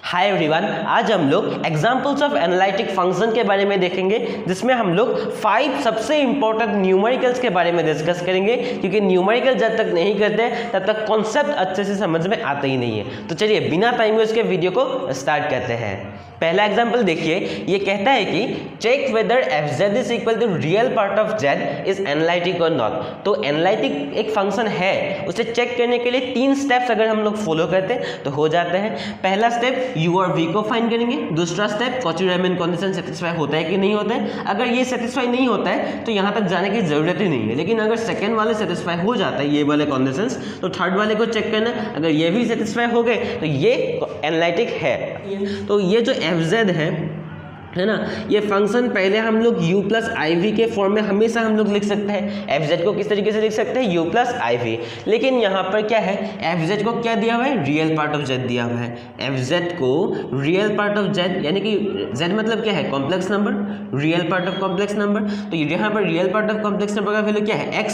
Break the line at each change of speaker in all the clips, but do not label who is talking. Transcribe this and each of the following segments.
Hi everyone, आज हम लोग एग्जांपल्स ऑफ एनालिटिक फंक्शन के बारे में देखेंगे, जिसमें हम लोग 5 सबसे इंपॉर्टेंट न्यूमेरिकल्स के बारे में डिस्कस करेंगे, क्योंकि न्यूमेरिकल जब तक नहीं करते तब तक कॉन्सेप्ट अच्छे से समझ में आता ही नहीं है। तो चलिए बिना टाइम वेस्ट के वीडियो को स्टार्ट करते हैं। पहला एग्जांपल देखिए, ये कहता है कि check whether fz is equal to real part of z is analytic और नॉट। तो एनालिटिक एक फंक्शन है, उसे चेक करने के लिए 3 स्टेप्स अगर हम लोग फॉलो करते हैं तो हो जाते हैं। पहला स्टेप u और v को फाइंड करेंगे। दूसरा स्टेप कॉची-रीमैन कंडीशन सेटिस्फाई होता है कि नहीं होता है। अगर ये सेटिस्फाई नहीं होता है तो यहाँ तक जाने की जरूरत ही नहीं है, लेकिन अगर सेकेंड वाले सेटिस्फाई हो जाता है ये वाले कंडीशंस, तो थर्ड वाले को चेक करना। अगर ये भी सेटिस्फाई हो गए तो ये एनालिटिक है। तो ये जो fz है ना, ये फंक्शन पहले हम लोग u प्लस iv के फॉर्म में हमेशा हम लोग लिख सकते हैं। fz को किस तरीके से लिख सकते हैं, u प्लस iv। लेकिन यहाँ पर क्या है, fz को क्या दिया हुआ है, रियल पार्ट ऑफ z दिया हुआ है। fz को रियल पार्ट ऑफ z, यानी कि z मतलब क्या है, complex number, real part of complex number. तो यहाँ पर real part of complex number का वैल्यू क्या है,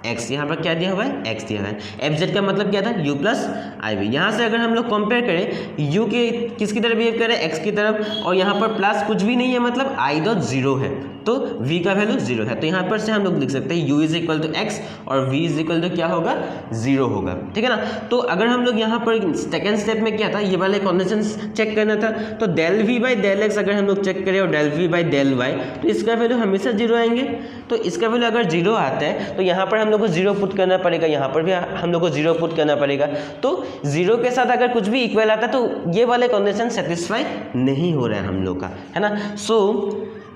x यहाँ पर क्या दिया हुआ है, x दिया हुआ है। fz का मतलब क्या था, u प्लस iv। यहाँ से अगर हम लोग कंपेयर करें u के किसकी तरफ बिहेव करें, x की तरफ, और यहाँ पर प्लस कुछ भी नहीं है, मतलब i डॉट 0 है, तो v का वैल्यू 0 है। तो यहाँ पर से हम लोग लिख सकते हैं u is equal to x और v इज इक्वल टू क्या होगा, 0 होगा। ठीक है ना। तो अगर हम लोग यहाँ पर सेकेंड स्टेप में क्या था, ये वाले कंडीशन चेक करना था, तो del v by del X अगर हम लोग चेक करें और del v by del y, तो इसका वैल्यू हमेशा 0 आएंगे। तो इसका वैल्यू अगर 0 आता है तो यहाँ पर हम लोग को 0 पुट करना पड़ेगा, यहाँ पर भी हम लोग को 0 पुट करना पड़ेगा। तो 0 के साथ अगर कुछ भी इक्वल आता है तो ये वाले कंडीशन सेटिस्फाई नहीं हो रहा है हम लोग का, है ना। सो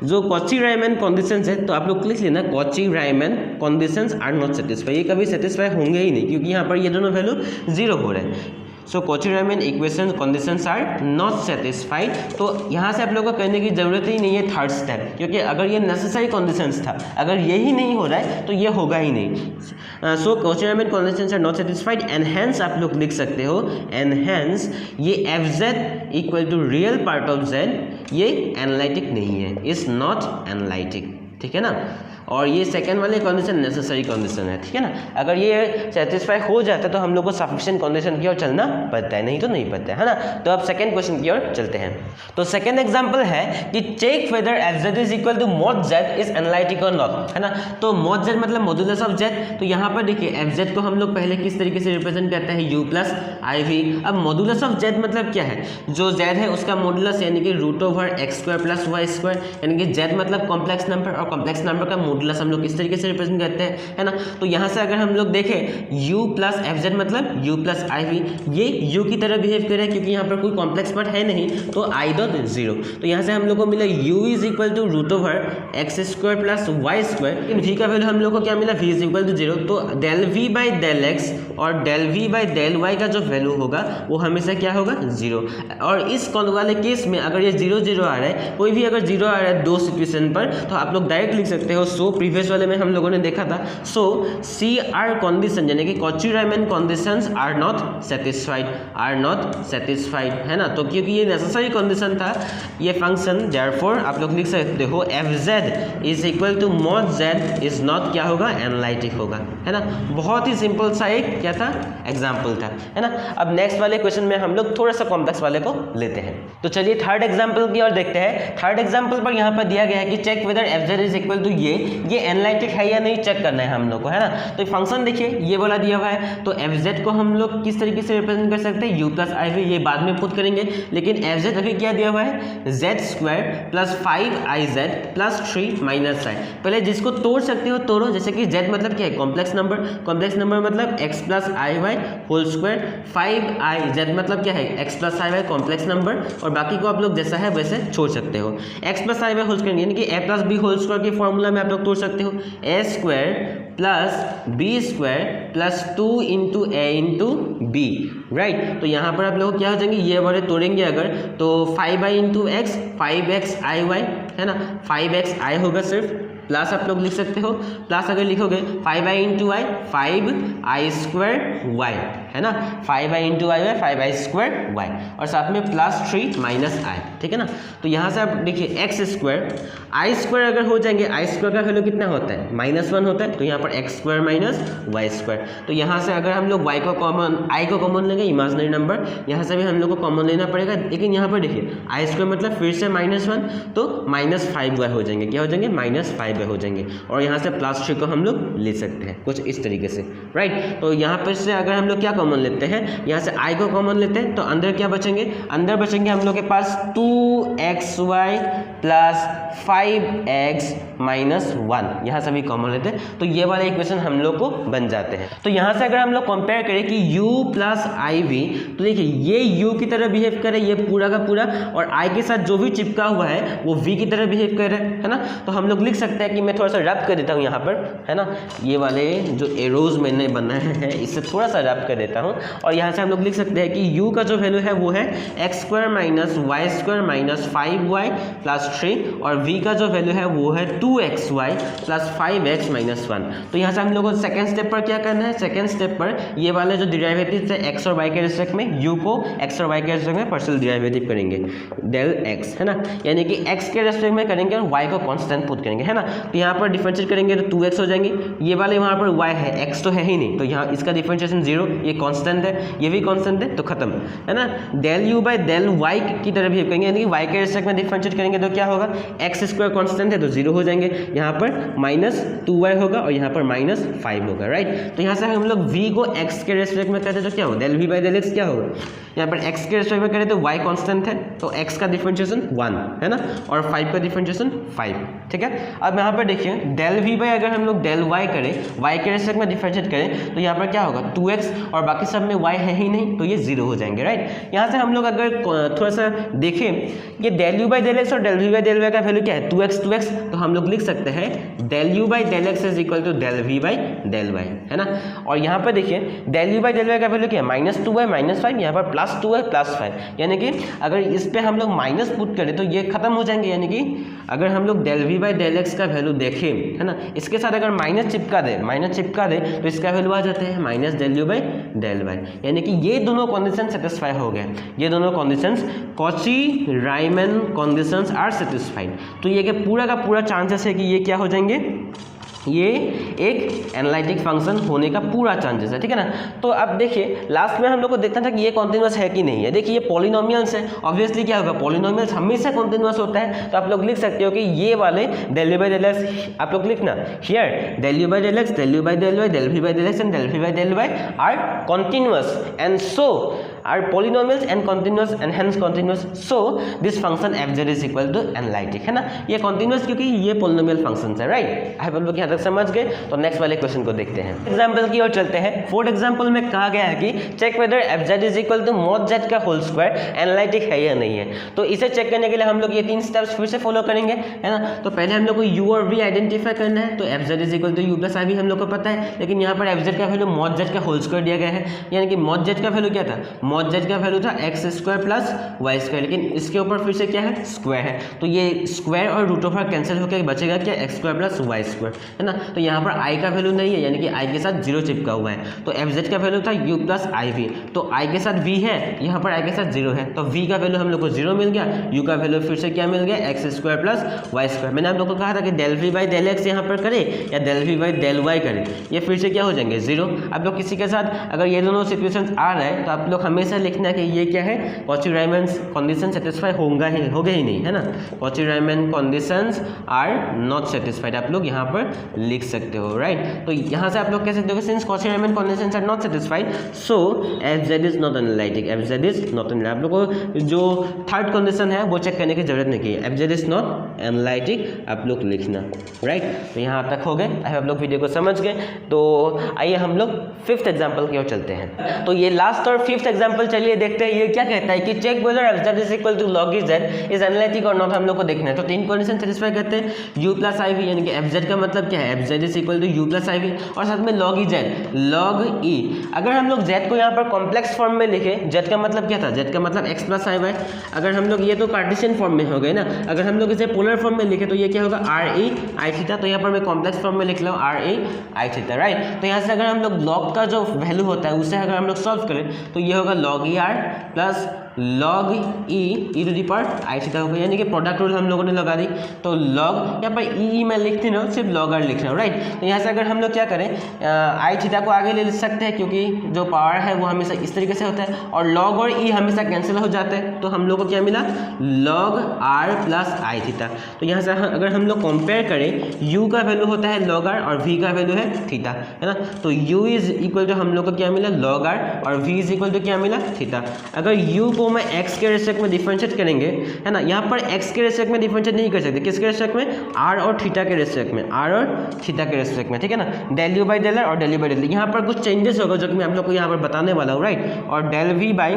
जो कॉची-रीमैन कंडीशंस है, तो आप लोग लिख लेना, Cauchy Riemann conditions are not satisfy. ये कभी सेटिस्फाई होंगे ही नहीं, क्योंकि यहाँ पर ये दोनों वैल्यू 0 हो रहे हैं। So Cauchy Riemann equation conditions are not satisfied. तो यहाँ से आप लोगों को करने की जरूरत ही नहीं है थर्ड स्टेप, क्योंकि अगर ये नेसेसरी कंडीशंस था, अगर यही नहीं हो रहा है तो ये होगा ही नहीं। So Cauchy Riemann conditions are not satisfied and hence आप लोग लिख सकते हो, एंड हेंस ये fz equal to real part of z ये एनालिटिक नहीं है, इज नॉट एनालिटिक। ठीक है ना। और ये सेकंड वाले कंडीशन नेसेसरी कंडीशन है। ठीक है ना। अगर ये सेटिस्फाई हो जाता है तो हम लोग को सफिशिएंट कंडीशन की ओर चलना पड़ता है, नहीं तो नहीं पड़ता है ना। तो अब सेकंड क्वेश्चन की ओर चलते हैं। तो सेकंड एग्जांपल है कि check whether fz is equal to mod z is analytic और नॉट, है ना। तो mod z मतलब मॉड्यूलस ऑफ z। तो यहाँ पर देखिए fz को हम लोग पहले किस तरीके से रिप्रेजेंट करते हैं, u प्लस iv। अब मॉड्यूलस ऑफ z मतलब क्या है, जो z है उसका मॉड्यूलस यानी कि root over X square plus Y square, यानी कि z मतलब कॉम्प्लेक्स नंबर, और कॉम्प्लेक्स नंबर का मॉड्यूलस हम लोग किस तरीके से रिप्रेजेंट करते हैं, है ना। तो यहाँ से अगर हम लोग देखें u प्लस fz मतलब u प्लस iv, ये u की तरह बिहेव कर रहा है, क्योंकि यहाँ पर कोई कॉम्प्लेक्स पार्ट है नहीं, तो i डॉट 0। तो यहाँ से हम लोग को मिला u is equal to root over X square plus Y square. इन v का वैल्यू हम लोग को क्या मिला, v इज इक्वल टू 0। तो del v by del x और del v by del y का जो वैल्यू होगा वो हमेशा क्या होगा, 0। और इस वाले केस में अगर ये 0 0 आ रहा है, कोई भी अगर 0 आ रहा है दो सिचुएशन पर, तो आप लोग डायरेक्ट लिख सकते हो। सो प्रीवियस वाले में हम लोगों ने देखा था, सो सी आर कंडीशन यानी कि Cauchy Riemann conditions are not satisfied, are not satisfied, है ना। तो क्योंकि ये नेसेसरी कंडीशन था ये फंक्शन, देयरफॉर आप लोग लिख सकते हो fz is equal to mod z is not क्या होगा, एनालिटिक होगा, है ना। बहुत ही सिंपल सा एक क्या था, एग्जाम्पल था, है ना। अब नेक्स्ट वाले क्वेश्चन में हम लोग थोड़ा सा कॉम्प्लेक्स वाले को लेते हैं। तो चलिए थर्ड एग्जाम्पल की ओर देखते हैं। थर्ड एग्जाम्पल पर यहाँ पर दिया गया है कि check whether fz is equal to ये एनालिटिक है या नहीं चेक करना है हम लोग को, है ना। तो फंक्शन देखिए ये वाला दिया हुआ है, तो fz को हम लोग किस तरीके से रिप्रेजेंट कर सकते हैं, u प्लस iv, ये बाद में पुट करेंगे। लेकिन fz अभी क्या दिया हुआ है, z square plus 5iz plus 3 minus i। पहले जिसको तोड़ सकते हो तोड़ो, जैसे कि z मतलब क्या है, कॉम्प्लेक्स नंबर, कॉम्प्लेक्स नंबर मतलब x plus iy whole square, 5iz मतलब क्या है, x plus iy complex number, और बाकी को आप लोग जैसा है वैसे छोड़ सकते हो। x plus iy whole square यानी कि a plus b whole square के फॉर्मूला में आप लोग तोड़ सकते हो, a square plus B square plus 2 into A into B, right. तो यहाँ पर आप लोग क्या हो जाएंगे, ये वाले तोड़ेंगे अगर, तो 5i into x 5x i y, है ना, 5x i होगा सिर्फ, प्लस आप लोग लिख सकते हो, प्लस अगर लिखोगे 5i इंटू आई 5i स्क्वायर वाई, है ना, 5i इंटू आई 5i स्क्वायर वाई, और साथ में प्लस 3 माइनस आई, ठीक है ना। तो यहाँ से आप देखिए एक्स स्क्वायर आई स्क्वायर अगर हो जाएंगे, आई स्क्वायर का वैल्यू कितना होता है -1 होता है, तो यहाँ पर X square minus Y square. तो यहाँ से अगर हम लोग वाई को कॉमन, आई को कॉमन लेंगे, इमेजिनरी नंबर, यहाँ से भी हम लोग को कॉमन लेना पड़ेगा, लेकिन यहाँ पर देखिए आई स्क्वायर मतलब फिर से -1, तो -5y हो जाएंगे, क्या हो जाएंगे -5y हो जाएंगे, और यहाँ से +3 को हम लोग ले सकते हैं कुछ इस तरीके से, राइट। तो यहाँ पर से अगर हम लोग क्या कॉमन लेते हैं, यहाँ से आई को कॉमन लेते हैं, तो अंदर क्या बचेंगे, अंदर बचेंगे हम लोग के पास 2xy प्लस 5x माइनस 1, यहाँ से भी कॉमन लेते हैं, तो ये वाले इक्वेशन हम लोग को बन जाते हैं। तो यहाँ से अगर हम लोग कंपेयर करें कि u प्लस आई वी, तो देखिए ये u की तरह बिहेव करे, ये पूरा का पूरा, और i के साथ जो भी चिपका हुआ है वो v की तरह बिहेव करे, है ना। तो हम लोग लिख सकते हैं कि मैं थोड़ा सा रब कर देता हूँ यहाँ पर, है ना, ये वाले जो एरोज मैंने बनाए हैं इससे थोड़ा सा रब कर देता हूँ, और यहाँ से हम लोग लिख सकते हैं कि u का जो वैल्यू है वो है X square minus Y square minus 5y plus 3, और v का जो वैल्यू है वो है 2xy प्लस 5x माइनस 1। तो यहाँ से हम लोग को सेकेंड स्टेप पर क्या करना है, सेकेंड स्टेप पर ये वाले जो डिराइवेटिव है x और y के रिस्पेक्ट में, u को x और y के रिस्पेक्ट में पार्शियल डिराइवेटिव करेंगे डेल x, है ना, यानी कि x के रिस्पेक्ट में करेंगे और y को कांस्टेंट पुट करेंगे, है ना। तो यहाँ पर डिफरेंशिएट करेंगे तो 2x हो जाएंगे, ये वाले वहाँ पर y है, x तो है ही नहीं, तो यहाँ इसका डिफरेंशिएशन 0, ये कांस्टेंट है, ये भी कांस्टेंट है, तो खत्म, है ना। Del u by del y की तरह बिहेव करेंगे, यानी कि y के रिस्पेक्ट में डिफरेंशिएट करेंगे तो क्या होगा, एक्स स्क्वायर कांस्टेंट है तो 0 हो जाएंगे, यहाँ पर -2y होगा और यहाँ पर -5 होगा, राइट। तो यहाँ से हम लोग v को x के रेस्पेक्ट में करते तो क्या होगा, del v by del x क्या होगा, यहाँ पर x के रेस्पेक्ट में करें तो y कांस्टेंट है, तो x का डिफरेंशिएशन 1, है ना, और 5 का डिफरेंशिएशन 5, ठीक है। अब यहाँ पर देखिए डेल v बाई अगर हम लोग डेल y करें, y के रेस्पेक्ट में डिफरेंशिएट करें तो यहाँ पर क्या होगा 2x, और बाकी सब में y है ही नहीं, तो ये 0 हो जाएंगे, राइट। यहाँ से हम लोग अगर थोड़ा सा देखें, ये del u by del x और del v by del y का वैल्यू क्या है 2x, तो हम लोग लिख सकते हैं del u by del x is equal to del v by del y, है ना। और यहाँ पर देखिए del u by del y का वैल्यू क्या है -2y माइनस 5, यहाँ पर +2y प्लस 5, यानी कि अगर इस पे हम लोग माइनस पुट करें तो ये खत्म हो जाएंगे, यानी कि अगर हम लोग del v by del x का वैल्यू देखें, है ना, इसके साथ अगर माइनस चिपका दे तो इसका वैल्यू आ जाते हैं minus del u by del y, यानी कि ये दोनों कंडीशन सेटिस्फाई हो गए, ये दोनों conditions Cauchy Riemann conditions are satisfied. तो ये पूरा का पूरा चांसेस है कि ये क्या हो जाएंगे, ये एक एनालिटिक फंक्शन होने का पूरा चांसेस है, ठीक है ना। तो अब देखिए लास्ट में हम लोग को देखना था कि ये कॉन्टिन्यूअस है कि नहीं है। देखिए ये पॉलिनोमियल्स है, ऑब्वियसली क्या होगा, पॉलिनोमियल्स हमेशा कॉन्टिन्यूअस होता है, तो आप लोग लिख सकते हो कि ये वाले del u by del x, आप लोग लिखना here del u by del x, del u by del y, del v by del x and del v by del y are continuous and so are polynomials and continuous and hence continuous, so this function fz is equal to analytic, है ना। ये continuous क्योंकि ये polynomial functions है, right. आप लोग यहाँ तक समझ गए, तो नेक्स्ट वाले क्वेश्चन को देखते हैं। एग्जांपल की ओर चलते हैं। फोर्थ एग्जांपल में कहा गया है कि check whether fz is equal to mod z का होल स्क्वायर एनालिटिक है या नहीं है। तो इसे चेक करने के लिए हम लोग ये 3 स्टेप्स फिर से फॉलो करेंगे, है ना। तो पहले हम लोग को u और v आइडेंटिफाई करना है, तो fz is equal to u plus i भी हम लोग को पता है, लेकिन यहाँ पर fz का वैल्यू mod z का होल स्क्वायर दिया गया है, यानी कि mod z का वैल्यू क्या था, mod z का वैल्यू था x square plus Y square, लेकिन इसके ऊपर फिर से क्या है स्क्वायर है, तो ये स्क्वायर और रूट ओवर कैंसिल होकर बचेगा क्या x square plus Y square, है ना। तो यहाँ पर आई का वैल्यू नहीं है, यानी कि आई के साथ 0 चिपका हुआ है, तो एफ जेड का वैल्यू था यू प्लस आई वी, तो आई के साथ वी है, यहाँ पर आई के साथ 0 है, तो वी का वैल्यू हम लोग को 0 मिल गया, यू का वैल्यू फिर से क्या मिल गया x square plus Y square. मैंने आप लोग को कहा था कि del v by del x यहाँ पर करे या del v by del y करे, ये फिर से क्या हो जाएंगे 0। आप लोग किसी के साथ अगर ये दोनों सिचुएशन आ रहा है तो आप लोग हमेशा लिखना है कि ये क्या है कॉची-रायमन कंडीशन सेटिस्फाई होगा ही नहीं, है ना। Cauchy Riemann conditions are not satisfied आप लोग यहाँ पर लिख सकते हो, राइट। तो यहाँ से आप लोग कह सकते हो since Cauchy Riemann conditions are not satisfied so f z is not analytic, f z is not analytic. आप लोग को जो थर्ड कंडीशन है वो चेक करने की जरूरत नहीं है, F z is not analytic आप लोग लिखना, राइट। तो यहाँ तक हो गए, आप लोग वीडियो को समझ गए। तो आइए हम लोग फिफ्थ एग्जाम्पल की ओर चलते हैं। तो ये लास्ट और फिफ्थ एग्जाम्पल एग्जांपल चलिए देखते हैं ये क्या कहता है कि check whether f z is equal to log z is analytic और नॉट, हम लोग को देखना है। तो 3 कंडीशन सेटिस्फाई करते हैं, u प्लस आई वी, यानी कि एफजेड का मतलब क्या है, f z is equal to u plus i v, और साथ में लॉग इजेड, लॉग ई। अगर हम लोग z को यहाँ पर कॉम्प्लेक्स फॉर्म में लिखे, z का मतलब क्या था, z का मतलब x प्लस आई वाई। अगर हम लोग ये तो कार्टेशियन फॉर्म में हो गए ना, अगर हम लोग इसे पोलर फॉर्म में लिखे तो ये क्या होगा, आर ई आई थीटा। तो यहाँ पर मैं कॉम्प्लेक्स फॉर्म में लिख रहा हूँ आर ई आई थीटा, राइट। तो यहाँ से अगर हम लोग लॉग का जो वैल्यू होता है उसे अगर हम लोग सॉल्व करें तो ये होगा log e r plus log e to the power i theta होगा, यानी कि प्रोडक्ट रूल हम लोगों ने लगा दी। तो लॉग यहाँ पर ई मैं लिखती ना, सिर्फ लॉग आर लिख रहा हूँ, राइट। तो यहाँ से अगर हम लोग क्या करें, आई थीटा को आगे ले सकते हैं क्योंकि जो पावर है वो हमेशा इस तरीके से होता है, और लॉग और ई हमेशा कैंसिल हो जाते हैं। तो हम लोग को क्या मिला, log are plus I theta. तो यहाँ से अगर हम लोग कंपेयर करें, यू का वैल्यू होता है लॉग आर और वी का वैल्यू है थीटा, है ना। तो यू इज इक्वल टू हम लोग को क्या मिला, लॉग आर, और वी इज इक्वल टू क्या मिला, थीटा। अगर यू को मैं x के रेस्पेक्ट में डिफरेंशिएट करेंगे, है ना, यहाँ पर x के रेस्पेक्ट में डिफरेंशिएट नहीं कर सकते, किसके रेस्पेक्ट में, r और थीटा के रेस्पेक्ट में, r और थीटा के रेस्पेक्ट में, ठीक है ना। Del u by del r और डेल यू बाई डेल, यहाँ पर कुछ चेंजेस होगा जो कि मैं आप लोग को यहाँ पर बताने वाला हूँ, राइट। और del v by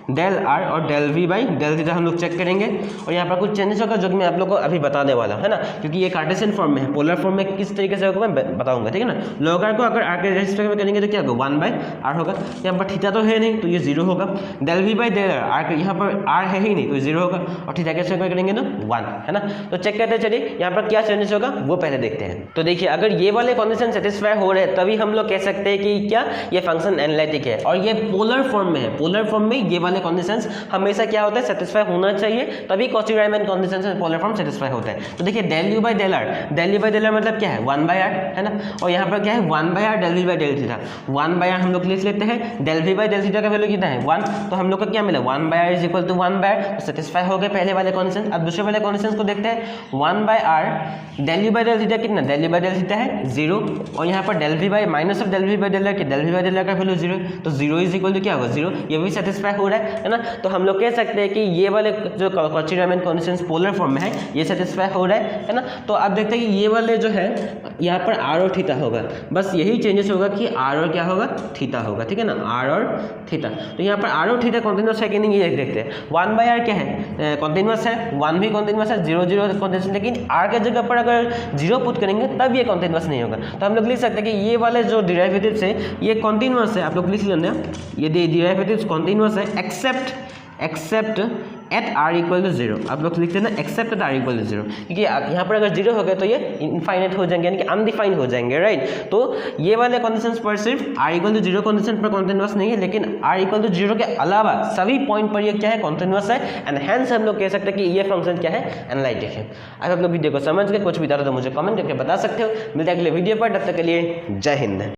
del r और del v by del theta हम लोग चेक करेंगे, और यहाँ पर कुछ चेंजेस होगा जो कि मैं आप लोग को अभी बताने वाला हूँ, है ना, क्योंकि ये कार्टेशियन फॉर्म में है। पोलर फॉर्म में किस तरीके से होगा मैं बताऊंगा, ठीक है ना। लॉग आर को अगर आर के रेस्पेक्ट में करेंगे तो क्या होगा, 1 बाई आर होगा। यहाँ पर थीटा तो है नहीं तो ये 0 होगा। Del v by del r, यहाँ पर आर है ही नहीं तो 0 होगा, और थीटा के रेस्पेक्ट में करेंगे तो 1, है ना। तो चेक करते चलिए यहाँ पर क्या चेंजेस होगा वो पहले देखते हैं। तो देखिए अगर ये वाले कंडीशन सेटिस्फाई हो रहे हैं तभी हम लोग कह सकते हैं कि क्या ये फंक्शन एनालिटिक है, और ये पोलर फॉर्म में है। पोलर फॉर्म में ये वाले कंडीशंस हमेशा क्या होता है, सेटिस्फाई होना चाहिए, तभी कॉची-रायमन कंडीशन से पोलर फॉर्म सेटिस्फाई होता है। तो देखिए del u by del r, del u by del r मतलब क्या है, 1 बाई आर, है ना, और यहाँ पर क्या है 1 by r del v by del theta. 1 by r हम लोग लिख लेते हैं, del v by del theta का वैल्यू कितना है 1, तो हम लोग को क्या मिला 1 by r is equal to 1 by r, तो सेटिस्फाई हो गए पहले वाले कंडीशन। अब दूसरे वाले कंडीशन को देखते हैं, 1 by r del u by del theta कितना, del u by del theta है 0, और यहाँ पर del v by minus of del v by del r, del v by del r का वैल्यू 0, तो 0 इज इक्वल टू क्या होगा 0, ये भी सेटिस्फाई हो रहा है ना। तो हम लोग कह सकते हैं कि ये वाले जो कॉची-रायमन कंडीशंस पोलर फॉर्म में है ये सेटिस्फाई हो रहा है ना। तो अब देखते हैं कि ये वाले जो है यहाँ पर आर और थीटा होगा, बस यही चेंजेस होगा कि आर और क्या होगा, थीटा होगा, ठीक है ना, आर और थीटा। तो यहाँ पर आर और थीटा कॉन्टिन्यूस है कि नहीं ये देखते हैं। 1 बाई आर क्या है, कॉन्टिन्यूस है, 1 भी कॉन्टिन्यूस है, 0 0 कॉन्टिन्यूस, लेकिन आर के जगह पर अगर 0 पुट करेंगे तब ये कॉन्टिन्यूस नहीं होगा। तो हम लोग लिख सकते हैं कि ये वाले जो डिराइवेटिव्स है ये कॉन्टिन्यूस है, आप लोग लिख लेना, ये डिराइवेटिव्स कॉन्टिन्यूस है except at r equal to 0, आप लोग लिखते हैं ना except at r equal to 0, क्योंकि यहाँ पर अगर 0 हो गया तो ये इनफाइनाइट हो जाएंगे, यानी कि अनडिफाइंड हो जाएंगे, राइट। तो ये वाले कंडीशंस पर सिर्फ आर इक्वल टू 0 कंडीशन पर कॉन्टिन्यूस नहीं है, लेकिन आर इक्वल टू 0 के अलावा सभी पॉइंट पर ये क्या है, कॉन्टिन्यूस है, एंड हेंस हम लोग कह सकते हैं कि ये फंक्शन क्या है, एनालिटिक है। अगर आप लोग वीडियो को समझ गए, कुछ भी डालो तो मुझे कमेंट करके बता सकते हो। मिलते हैं अगले वीडियो पर, तब तक के लिए जय हिंद।